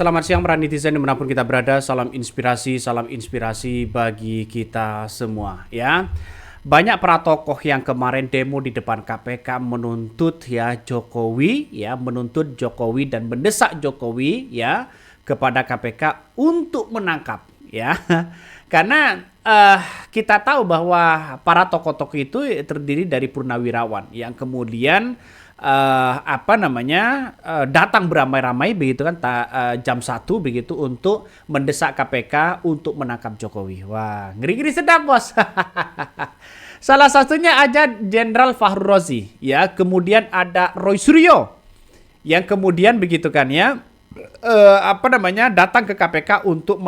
Selamat siang para netizen dimanapun kita berada, salam inspirasi bagi kita semua ya. Banyak para tokoh yang kemarin demo di depan KPK menuntut ya Jokowi ya, menuntut Jokowi dan mendesak Jokowi ya kepada KPK untuk menangkap ya. Karena kita tahu bahwa para tokoh-tokoh itu terdiri dari purnawirawan yang kemudian datang beramai-ramai begitu kan jam 1 begitu untuk mendesak KPK untuk menangkap Jokowi. Wah, ngeri-ngeri sedap, Bos. Salah satunya aja Jenderal Fahru Rozi, ya. Kemudian ada Roy Suryo yang kemudian begitu kan ya datang ke KPK untuk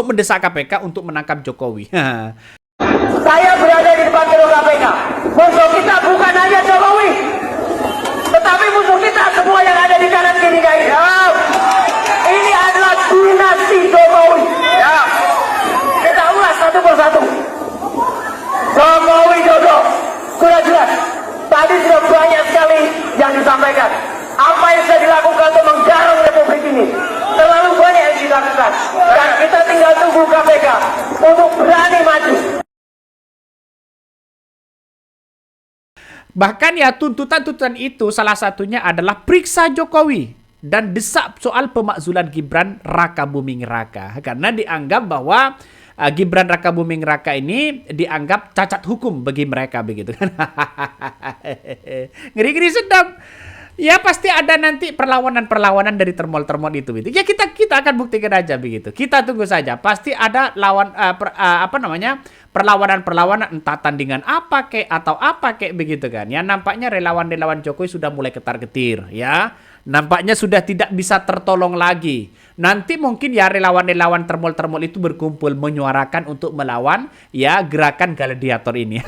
mendesak KPK untuk menangkap Jokowi. Saya berada di depan gedung KPK. Musuh kita bukan hanya Jokowi, tetapi musuh kita semua yang ada di kanan kiri ini. Ini adalah dinasti Jokowi. Ya. Kita ulas satu persatu. Jokowi Dodo sudah jelas. Tadi sudah banyak sekali yang disampaikan. Apa yang sudah dilakukan untuk menggarong Republik ini terlalu banyak yang dilakukan. Dan kita tinggal tunggu KPK untuk berani maju. Bahkan ya tuntutan-tuntutan itu salah satunya adalah periksa Jokowi dan desak soal pemakzulan Gibran Raka Buming Raka. Karena dianggap bahwa Gibran Raka Buming Raka ini dianggap cacat hukum bagi mereka begitu kan. Ngeri-ngeri sedap. Ya pasti ada nanti perlawanan-perlawanan dari termol-termol itu gitu. Ya kita akan buktikan aja begitu. Kita tunggu saja. Pasti ada perlawanan-perlawanan entah tandingan apa kek atau apa kek begitu kan. Ya nampaknya relawan-relawan Jokowi sudah mulai ketar-ketir ya. Nampaknya sudah tidak bisa tertolong lagi. Nanti mungkin ya relawan-relawan termol-termol itu berkumpul menyuarakan untuk melawan ya gerakan gladiator ini.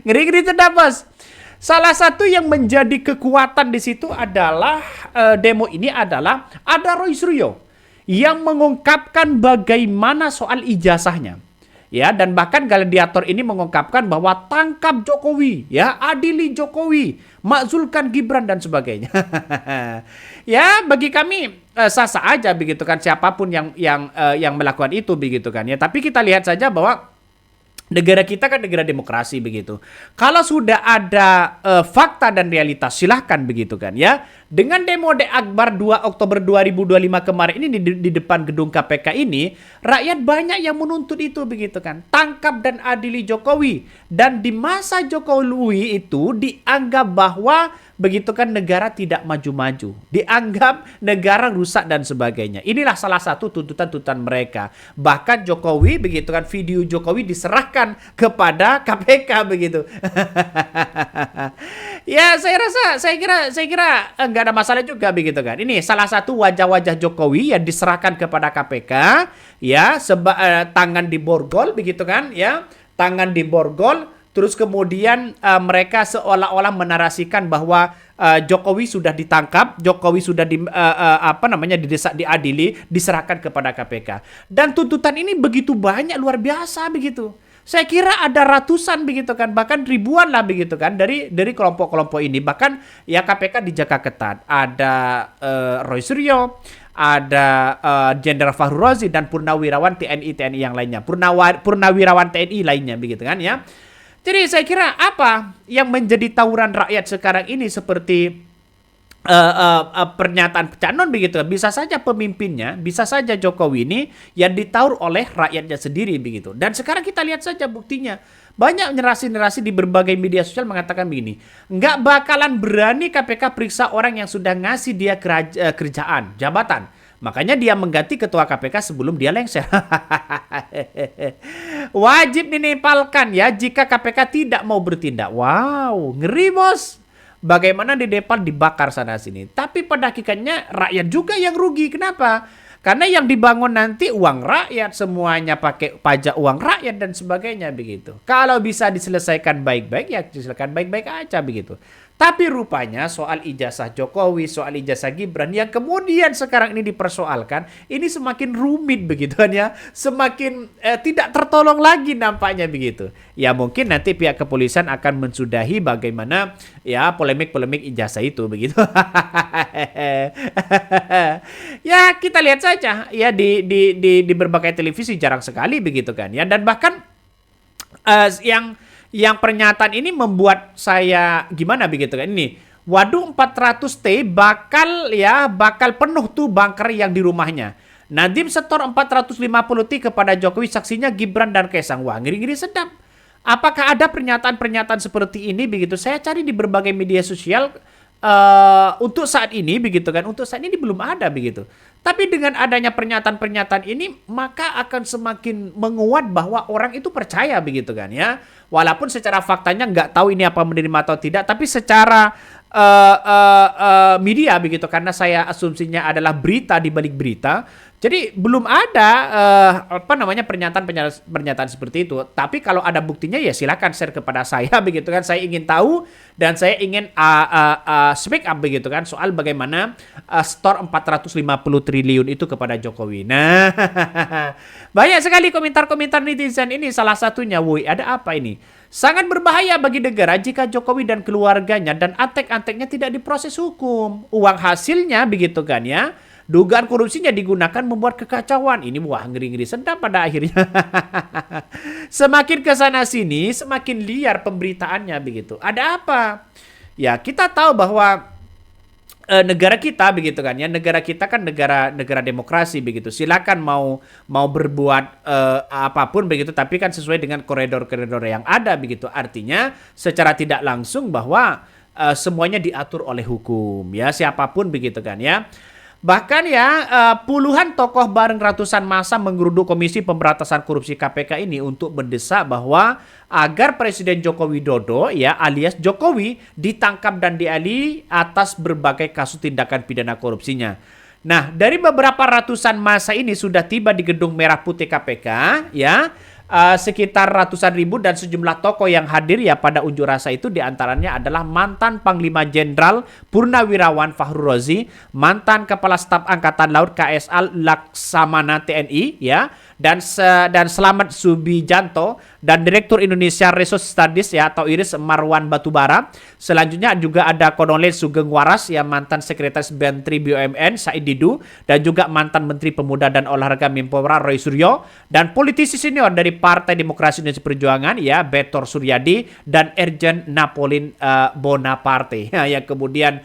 Ngeri-ngeri sedap, Bos. Salah satu yang menjadi kekuatan di situ adalah demo ini adalah ada Roy Suryo yang mengungkapkan bagaimana soal ijazahnya. Ya, dan bahkan gladiator ini mengungkapkan bahwa tangkap Jokowi, ya, adili Jokowi, makzulkan Gibran dan sebagainya. Ya, bagi kami sah-sah aja begitu kan siapapun yang melakukan itu begitu kan ya. Tapi kita lihat saja bahwa negara kita kan negara demokrasi begitu. Kalau sudah ada fakta dan realitas silahkan begitu kan ya. Dengan demo De Akbar 2 Oktober 2025 kemarin ini di depan gedung KPK ini, rakyat banyak yang menuntut itu begitu kan. Tangkap dan adili Jokowi. Dan di masa Jokowi itu dianggap bahwa begitu kan negara tidak maju-maju. Dianggap negara rusak dan sebagainya. Inilah salah satu tuntutan-tuntutan mereka. Bahkan Jokowi begitu kan video Jokowi diserahkan kepada KPK begitu. Ya saya kira enggak ada masalah juga begitu kan. Ini salah satu wajah-wajah Jokowi yang diserahkan kepada KPK ya tangan di borgol begitu kan ya. Tangan di borgol. Terus kemudian mereka seolah-olah menarasikan bahwa Jokowi sudah ditangkap, Jokowi sudah didesak, diadili, diserahkan kepada KPK. Dan tuntutan ini begitu banyak, luar biasa begitu. Saya kira ada ratusan begitu kan, bahkan ribuan lah begitu kan dari kelompok-kelompok ini. Bahkan ya KPK dijaga ketat. Ada Roy Suryo, ada Jenderal Fahru Rozi dan purnawirawan TNI yang lainnya, purnawirawan TNI lainnya begitu kan ya. Jadi saya kira apa yang menjadi tawuran rakyat sekarang ini seperti pernyataan Cak Non begitu. Bisa saja pemimpinnya, bisa saja Jokowi ini yang ditaur oleh rakyatnya sendiri begitu. Dan sekarang kita lihat saja buktinya. Banyak narasi-narasi di berbagai media sosial mengatakan begini. Nggak bakalan berani KPK periksa orang yang sudah ngasih dia kerjaan, jabatan. Makanya dia mengganti ketua KPK sebelum dia lengser. Wajib dinepalkan ya jika KPK tidak mau bertindak. Wow, ngeri, Bos. Bagaimana di Nepal dibakar sana sini. Tapi pada hakikatnya rakyat juga yang rugi. Kenapa? Karena yang dibangun nanti uang rakyat, semuanya pakai pajak uang rakyat dan sebagainya begitu. Kalau bisa diselesaikan baik-baik ya diselesaikan baik-baik aja begitu. Tapi rupanya soal ijazah Jokowi, soal ijazah Gibran yang kemudian sekarang ini dipersoalkan, ini semakin rumit begitu kan ya, semakin tidak tertolong lagi nampaknya begitu. Ya mungkin nanti pihak kepolisian akan mensudahi bagaimana ya polemik-polemik ijazah itu begitu. Ya kita lihat saja ya di berbagai televisi jarang sekali begitu kan ya, dan bahkan yang pernyataan ini membuat saya gimana begitu kan ini. Waduh 400T bakal penuh tuh bunker yang di rumahnya. Nadiem setor 450T kepada Jokowi, saksinya Gibran dan Kaisang. Wah, ngeri-ngeri sedap. Apakah ada pernyataan-pernyataan seperti ini begitu? Saya cari di berbagai media sosial untuk saat ini begitu kan. Untuk saat ini belum ada begitu. Tapi dengan adanya pernyataan-pernyataan ini, maka akan semakin menguat bahwa orang itu percaya begitu kan ya. Walaupun secara faktanya nggak tahu ini apa menerima atau tidak, tapi secara media begitu, karena saya asumsinya adalah berita di balik berita. Jadi belum ada pernyataan seperti itu. Tapi kalau ada buktinya ya silakan share kepada saya begitu kan. Saya ingin tahu dan saya ingin speak up begitu kan soal bagaimana store 450 triliun itu kepada Jokowi. Nah, banyak sekali komentar-komentar netizen ini, salah satunya, woi ada apa ini? Sangat berbahaya bagi negara jika Jokowi dan keluarganya dan antek-anteknya tidak diproses hukum. Uang hasilnya begitu kan ya. Dugaan korupsinya digunakan membuat kekacauan. Ini wah ngeri-ngeri sedap pada akhirnya. Semakin kesana sini, semakin liar pemberitaannya begitu. Ada apa? Ya kita tahu bahwa negara kita begitu kan ya. Negara kita kan negara demokrasi begitu. Silakan mau berbuat apapun begitu, tapi kan sesuai dengan koridor-koridor yang ada begitu. Artinya secara tidak langsung bahwa semuanya diatur oleh hukum ya, siapapun begitu kan ya. Bahkan ya puluhan tokoh bareng ratusan massa menggeruduk Komisi Pemberantasan Korupsi KPK ini untuk mendesak bahwa agar Presiden Joko Widodo ya alias Jokowi ditangkap dan diadili atas berbagai kasus tindakan pidana korupsinya. Nah, dari beberapa ratusan massa ini sudah tiba di Gedung Merah Putih KPK ya. Sekitar ratusan ribu dan sejumlah tokoh yang hadir ya pada unjuk rasa itu diantaranya adalah mantan Panglima Jenderal Purnawirawan Fahru Rozi, mantan Kepala Staf Angkatan Laut KSA Laksamana TNI ya, dan Slamet Subijanto dan Direktur Indonesia Resource Studies ya atau IRIS Marwan Batubara. Selanjutnya juga ada Kolonel Sugeng Waras ya, mantan Sekretaris Menteri BUMN Said Didu, dan juga mantan Menteri Pemuda dan Olahraga Menpora Roy Suryo, dan politisi senior dari Partai Demokrasi Indonesia Perjuangan ya Betor Suryadi dan Erjen Napolin Bonaparte ya, yang kemudian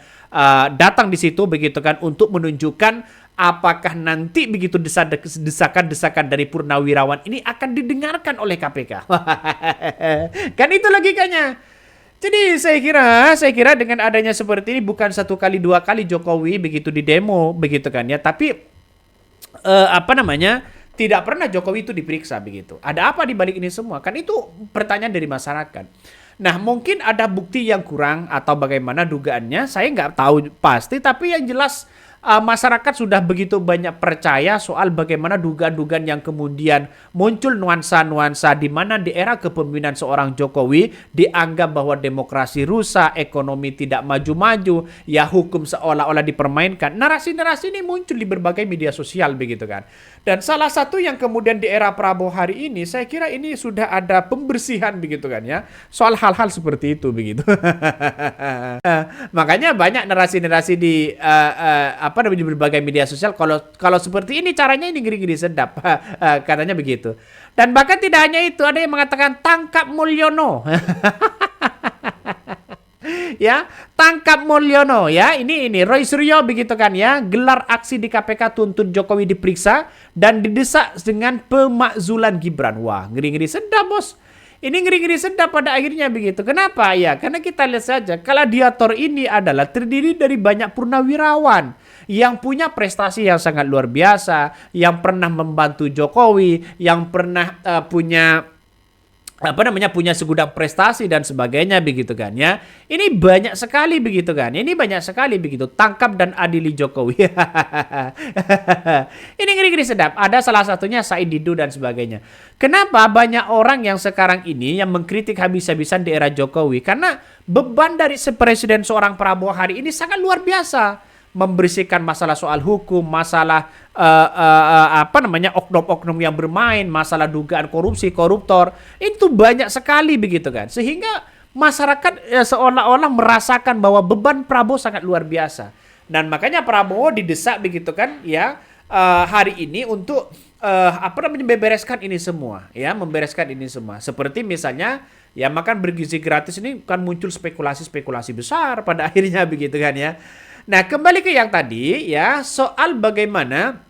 datang di situ begitu kan untuk menunjukkan apakah nanti begitu desakan-desakan dari Purnawirawan ini akan didengarkan oleh KPK. Kan itu logikanya. Jadi saya kira dengan adanya seperti ini bukan satu kali dua kali Jokowi begitu di demo begitu kan ya, tapi tidak pernah Jokowi itu diperiksa begitu. Ada apa di balik ini semua? Kan itu pertanyaan dari masyarakat. Nah, mungkin ada bukti yang kurang atau bagaimana dugaannya, saya nggak tahu pasti, tapi yang jelas masyarakat sudah begitu banyak percaya soal bagaimana dugaan-dugaan yang kemudian muncul nuansa-nuansa di mana di era kepemimpinan seorang Jokowi dianggap bahwa demokrasi rusak, ekonomi tidak maju-maju, ya hukum seolah-olah dipermainkan. Narasi-narasi ini muncul di berbagai media sosial begitu kan. Dan salah satu yang kemudian di era Prabowo hari ini, saya kira ini sudah ada pembersihan begitu kan ya, soal hal-hal seperti itu begitu. Makanya banyak narasi-narasi di di berbagai media sosial, kalau seperti ini caranya ini ngeri-ngeri sedap, katanya begitu. Dan bahkan tidak hanya itu, ada yang mengatakan tangkap Mulyono. Ya, tangkap Mulyono ya. Ini Roy Suryo begitu kan ya, gelar aksi di KPK tuntut Jokowi diperiksa dan didesak dengan pemakzulan Gibran. Wah, ngeri-ngeri sedap, Bos. Ini ngeri-ngeri sedap pada akhirnya begitu. Kenapa? Ya, karena kita lihat saja gladiator ini adalah terdiri dari banyak purnawirawan yang punya prestasi yang sangat luar biasa, yang pernah membantu Jokowi, yang pernah punya punya segudang prestasi dan sebagainya begitu kan ya. Ini banyak sekali begitu kan. Ini banyak sekali begitu. Tangkap dan adili Jokowi. Ini ngeri-ngeri sedap. Ada salah satunya Said Didu dan sebagainya. Kenapa banyak orang yang sekarang ini yang mengkritik habis-habisan di era Jokowi? Karena beban dari presiden seorang Prabowo hari ini sangat luar biasa. Membersihkan masalah soal hukum, masalah oknum-oknum yang bermain, masalah dugaan korupsi, koruptor, itu banyak sekali begitu kan. Sehingga masyarakat seolah-olah merasakan bahwa beban Prabowo sangat luar biasa. Dan makanya Prabowo didesak begitu kan ya hari ini untuk membereskan ini semua, ya, membereskan ini semua. Seperti misalnya ya makan bergizi gratis ini kan muncul spekulasi-spekulasi besar pada akhirnya begitu kan ya. Nah, kembali ke yang tadi ya, soal bagaimana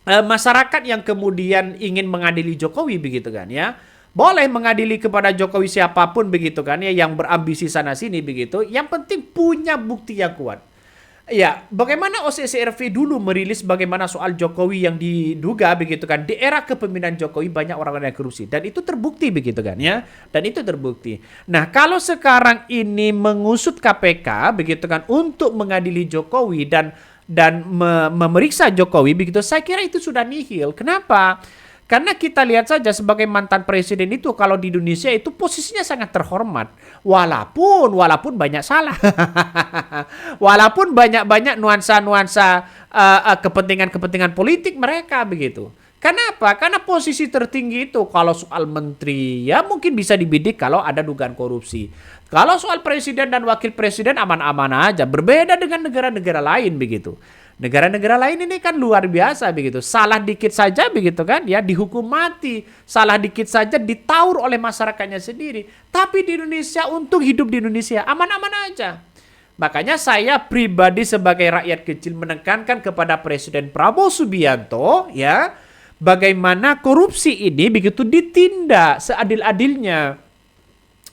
masyarakat yang kemudian ingin mengadili Jokowi begitu kan ya. Boleh mengadili kepada Jokowi siapapun begitu kan ya, yang berambisi sana sini begitu. Yang penting punya bukti yang kuat. Ya, bagaimana OCCRV dulu merilis bagaimana soal Jokowi yang diduga begitu kan. Di era kepemimpinan Jokowi banyak orang-orang yang korupsi. Dan itu terbukti begitu kan ya. Dan itu terbukti. Nah, kalau sekarang ini mengusut KPK begitu kan untuk mengadili Jokowi dan memeriksa Jokowi begitu, saya kira itu sudah nihil. Kenapa? Karena kita lihat saja sebagai mantan presiden itu kalau di Indonesia itu posisinya sangat terhormat. Walaupun banyak salah. Walaupun banyak nuansa-nuansa kepentingan-kepentingan politik mereka begitu. Kenapa? Karena posisi tertinggi itu kalau soal menteri ya mungkin bisa dibidik kalau ada dugaan korupsi. Kalau soal presiden dan wakil presiden aman-aman aja. Berbeda dengan negara-negara lain begitu. Negara-negara lain ini kan luar biasa begitu. Salah dikit saja begitu kan ya dihukum mati. Salah dikit saja ditaur oleh masyarakatnya sendiri. Tapi di Indonesia untuk hidup di Indonesia aman-aman aja. Makanya saya pribadi sebagai rakyat kecil menekankan kepada Presiden Prabowo Subianto ya bagaimana korupsi ini begitu ditindak seadil-adilnya.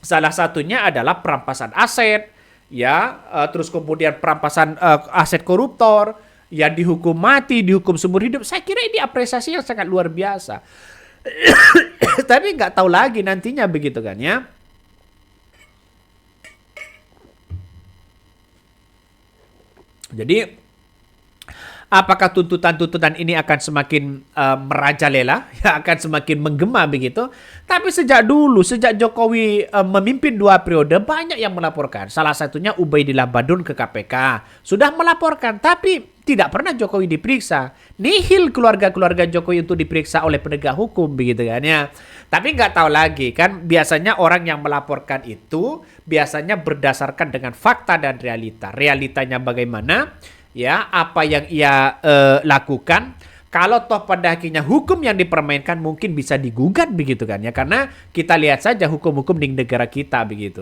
Salah satunya adalah perampasan aset ya, terus kemudian perampasan aset koruptor. Ya dihukum mati, dihukum seumur hidup. Saya kira ini apresiasi yang sangat luar biasa. Tapi nggak tahu lagi nantinya begitu kan ya. Jadi apakah tuntutan-tuntutan ini akan semakin merajalela, ya akan semakin menggema begitu? Tapi sejak Jokowi memimpin 2 periode banyak yang melaporkan. Salah satunya Ubaidillah Badun ke KPK sudah melaporkan, tapi tidak pernah Jokowi diperiksa. Nihil keluarga-keluarga Jokowi untuk diperiksa oleh penegak hukum begitu kan ya. Tapi nggak tahu lagi kan biasanya orang yang melaporkan itu biasanya berdasarkan dengan fakta dan realita. Realitanya bagaimana? Ya, apa yang ia lakukan. Kalau toh pada akhirnya hukum yang dipermainkan mungkin bisa digugat begitu kan ya. Karena kita lihat saja hukum-hukum di negara kita begitu.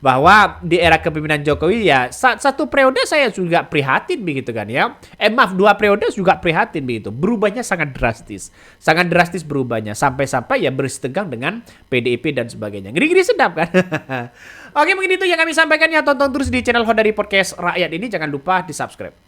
Bahwa di era kepemimpinan Jokowi ya satu periode saya juga prihatin begitu kan ya. 2 periode juga prihatin begitu. Berubahnya sangat drastis. Sangat drastis berubahnya. Sampai-sampai ya bersetegang dengan PDIP dan sebagainya. Ngeri-ngeri sedap kan. Oke, mungkin itu yang kami sampaikan ya. Tonton terus di channel Hodari Podcast Rakyat ini. Jangan lupa di subscribe.